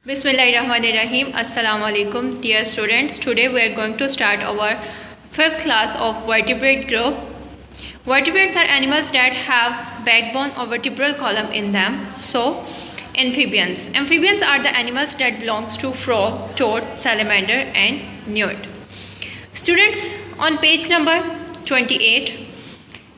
Bismillahirrahmanirrahim. Assalamu alaikum, dear students. Today we are going to start our 5th class of vertebrate group. Vertebrates are animals that have backbone or vertebral column in them. So, amphibians. Amphibians are the animals that belongs to frog, toad, salamander and newt. Students, on page number 28,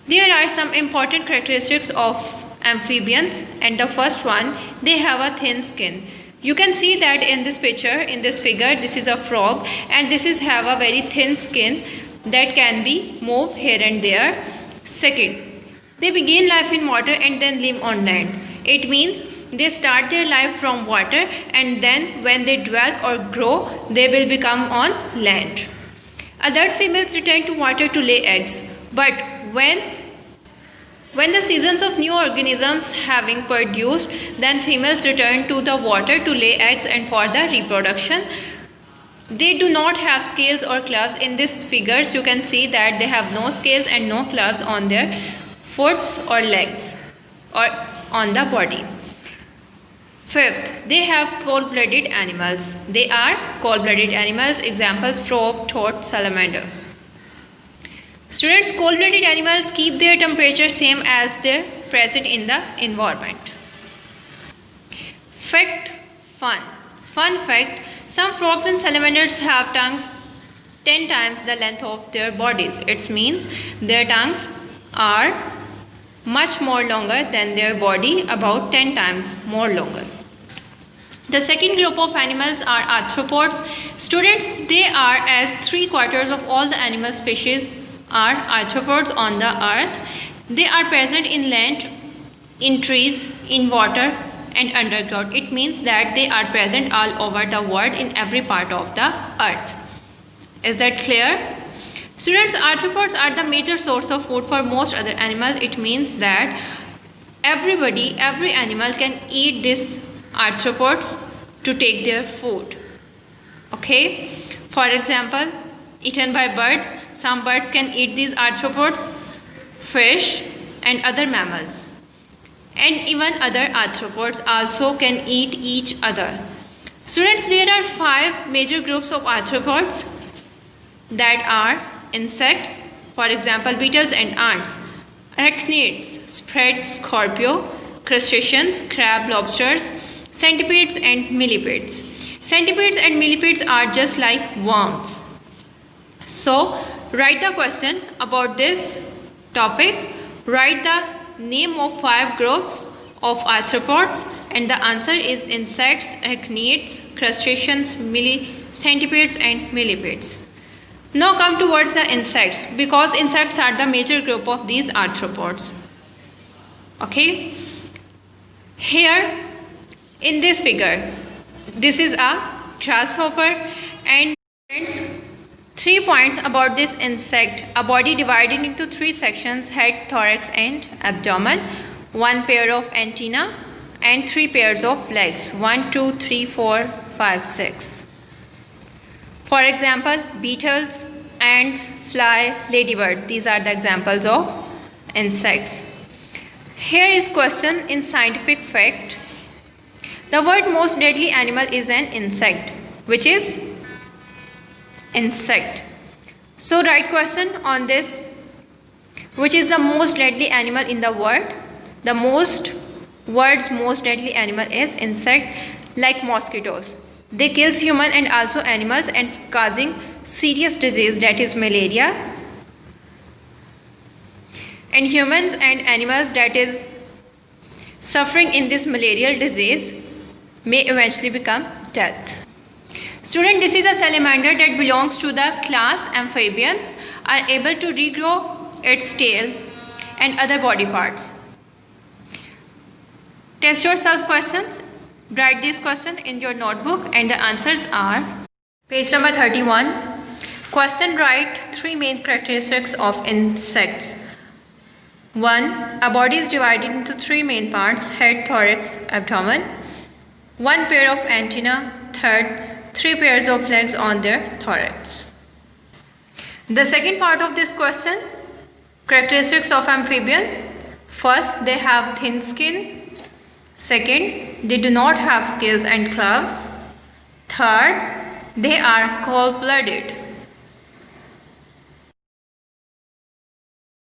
there are some important characteristics of amphibians, and the first one, they have a thin skin. You can see that in this picture, in this figure, this is a frog and this is have a very thin skin that can be moved here and there. Second, they begin life in water and then live on land. It means they start their life from water and then when they develop or grow, they will become on land. Adult females return to water to lay eggs, but when the seasons of new organisms having produced, then females return to the water to lay eggs and for the reproduction. They do not have scales or claws. In these figures you can see that they have no scales and no claws on their foot or legs or on the body. Fifth, they have cold-blooded animals. They are cold-blooded animals. Examples: frog, toad, salamander. Students, cold-blooded animals keep their temperature same as they're present in the environment. Fact, fun. Fun fact, some frogs and salamanders have tongues 10 times the length of their bodies. It means their tongues are much more longer than their body, about 10 times more longer. The second group of animals are arthropods. Students, they are as 3/4 of all the animal species are arthropods on the earth. They are present in land, in trees, in water and underground. It means that they are present all over the world in every part of the earth. Is that clear? Students, arthropods are the major source of food for most other animals. It means that every animal can eat these arthropods to take their food. Okay? For example, eaten by birds. Some birds can eat these arthropods, fish and other mammals. And even other arthropods also can eat each other. Students, there are 5 major groups of arthropods that are insects, for example beetles and ants, arachnids, spread, scorpio, crustaceans, crab, lobsters, centipedes and millipedes. Centipedes and millipedes are just like worms. So, write the question about this topic. Write the name of 5 groups of arthropods and the answer is insects, arachnids, crustaceans, centipedes and millipedes. Now come towards the insects, because insects are the major group of these arthropods. Okay. Here in this figure, this is a grasshopper, and friends, 3 points about this insect: a body divided into 3 sections, head, thorax and abdomen, 1 pair of antennae and 3 pairs of legs, 1, 2, 3, 4, 5, 6. For example, beetles, ants, fly, ladybird. These are the examples of insects. Here is question in scientific fact. The word most deadly animal is an insect, which is insect. So write question on this: which is the most deadly animal in the world? The most deadly animal is insect, like mosquitoes. They kills human and also animals and causing serious disease, that is malaria. And humans and animals that is suffering in this malarial disease may eventually become death. Student, this is a salamander that belongs to the class amphibians, are able to regrow its tail and other body parts. Test yourself questions. Write this question in your notebook and the answers are page number 31. Question: write 3 main characteristics of insects. 1. A body is divided into 3 main parts: head, thorax, abdomen. 1 pair of antennae. Third, 3 pairs of legs on their thorax. The second part of this question, characteristics of amphibian. First, they have thin skin. Second, they do not have scales and claws. Third, they are cold-blooded.